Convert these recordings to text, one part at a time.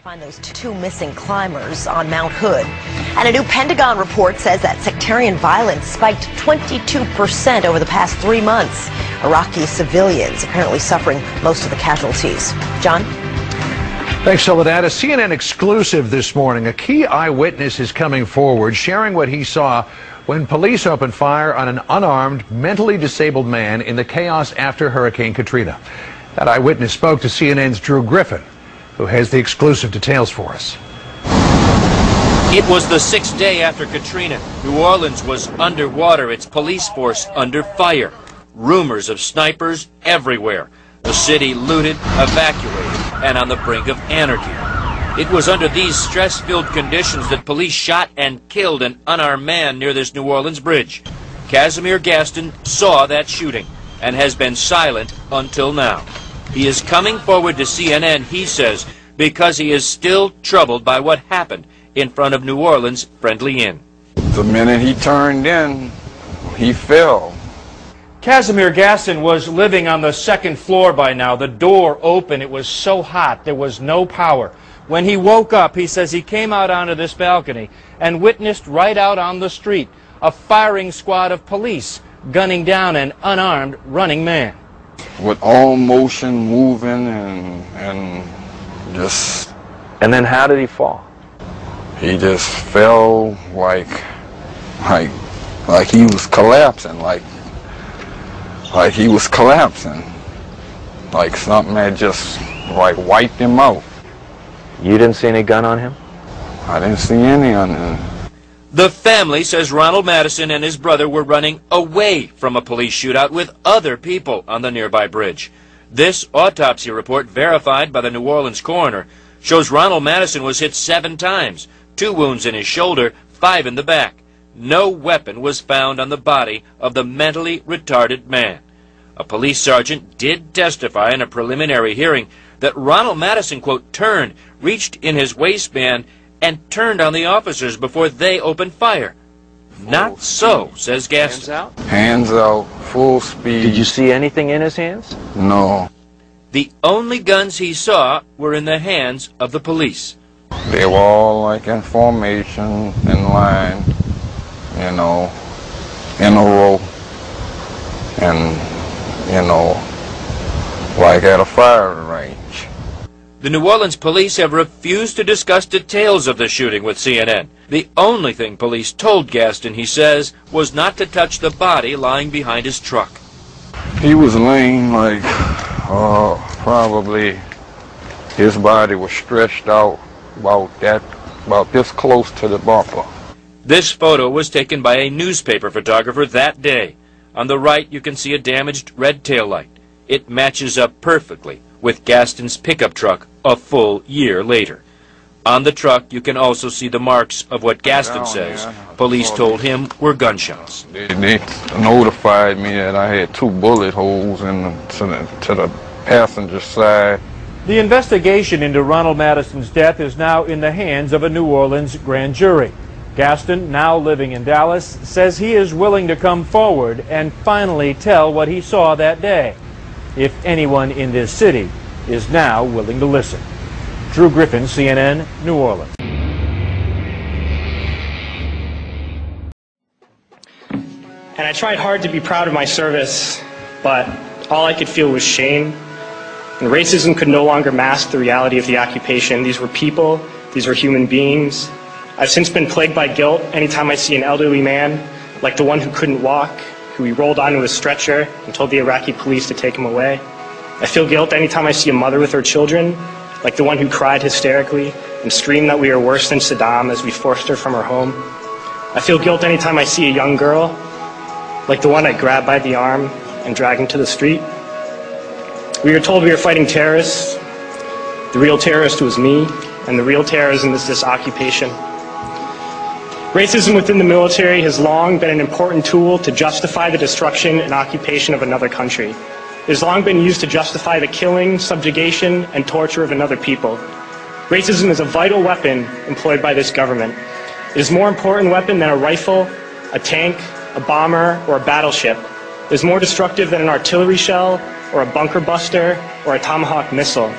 Find those two missing climbers on Mount Hood. And a new Pentagon report says that sectarian violence spiked 22% over the past 3 months. Iraqi civilians apparently suffering most of the casualties. John? Thanks, Soledad. A CNN exclusive this morning. A key eyewitness is coming forward, sharing what he saw when police opened fire on an unarmed, mentally disabled man in the chaos after Hurricane Katrina. That eyewitness spoke to CNN's Drew Griffin, who has the exclusive details for us. It was the 6th day after Katrina. New Orleans was underwater, its police force under fire. Rumors of snipers everywhere. The city looted, evacuated, and on the brink of anarchy. It was under these stress-filled conditions that police shot and killed an unarmed man near this New Orleans bridge. Casimir Gaston saw that shooting and has been silent until now. He is coming forward to CNN, he says, because he is still troubled by what happened in front of New Orleans' Friendly Inn. The minute he turned in, he fell. Casimir Gaston was living on the 2nd floor by now. The door open. It was so hot. There was no power. When he woke up, he says he came out onto this balcony and witnessed right out on the street a firing squad of police gunning down an unarmed running man. With all motion moving and just... And then how did he fall? He just fell like he was collapsing, like he was collapsing. Like something had just like wiped him out. You didn't see any gun on him? I didn't see any on him. The family says Ronald Madison and his brother were running away from a police shootout with other people on the nearby bridge. This autopsy report, verified by the New Orleans coroner, shows Ronald Madison was hit 7 times, 2 wounds in his shoulder, 5 in the back. No weapon was found on the body of the mentally retarded man. A police sergeant did testify in a preliminary hearing that Ronald Madison, quote, turned, reached in his waistband, and turned on the officers before they opened fire. Not so, says Gaston. Hands out? Hands out, full speed. Did you see anything in his hands? No. The only guns he saw were in the hands of the police. They were all like in formation, in line, you know, in a row, and, you know, like at a firing range. The New Orleans police have refused to discuss details of the shooting with CNN. The only thing police told Gaston, he says, was not to touch the body lying behind his truck. He was laying like, probably his body was stretched out about this close to the bumper. This photo was taken by a newspaper photographer that day. On the right, you can see a damaged red taillight. It matches up perfectly with Gaston's pickup truck a full year later. On the truck, you can also see the marks of what Gaston says police told him were gunshots. They notified me that I had 2 bullet holes to the passenger side. The investigation into Ronald Madison's death is now in the hands of a New Orleans grand jury. Gaston, now living in Dallas, says he is willing to come forward and finally tell what he saw that day, if anyone in this city is now willing to listen. Drew Griffin, CNN, New Orleans. And I tried hard to be proud of my service, but all I could feel was shame. And racism could no longer mask the reality of the occupation. These were people, these were human beings. I've since been plagued by guilt anytime I see an elderly man, like the one who couldn't walk, who we rolled onto a stretcher and told the Iraqi police to take him away. I feel guilt anytime I see a mother with her children, like the one who cried hysterically and screamed that we are worse than Saddam as we forced her from her home. I feel guilt anytime I see a young girl, like the one I grabbed by the arm and dragged into the street. We were told we were fighting terrorists. The real terrorist was me, and the real terrorism is this occupation. Racism within the military has long been an important tool to justify the destruction and occupation of another country. It has long been used to justify the killing, subjugation, and torture of another people. Racism is a vital weapon employed by this government. It is a more important weapon than a rifle, a tank, a bomber, or a battleship. It is more destructive than an artillery shell, or a bunker buster, or a Tomahawk missile.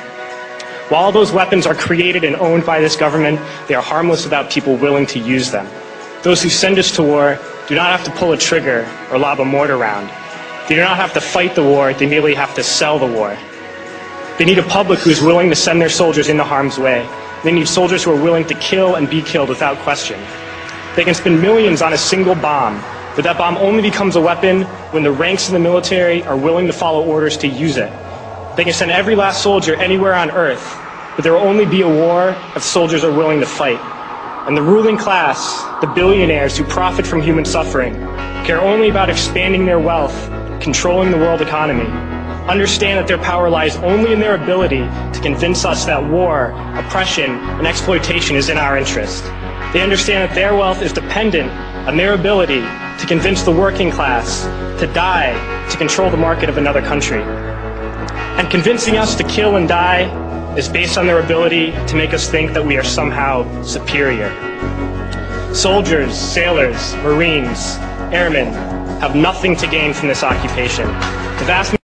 While those weapons are created and owned by this government, they are harmless without people willing to use them. Those who send us to war do not have to pull a trigger or lob a mortar round. They do not have to fight the war, they merely have to sell the war. They need a public who is willing to send their soldiers into harm's way. They need soldiers who are willing to kill and be killed without question. They can spend millions on a single bomb, but that bomb only becomes a weapon when the ranks in the military are willing to follow orders to use it. They can send every last soldier anywhere on earth, but there will only be a war if soldiers are willing to fight. And the ruling class, the billionaires who profit from human suffering, care only about expanding their wealth, controlling the world economy. Understand that their power lies only in their ability to convince us that war, oppression, and exploitation is in our interest. They understand that their wealth is dependent on their ability to convince the working class to die to control the market of another country. And convincing us to kill and die is based on their ability to make us think that we are somehow superior. Soldiers, sailors, Marines, airmen have nothing to gain from this occupation. The vast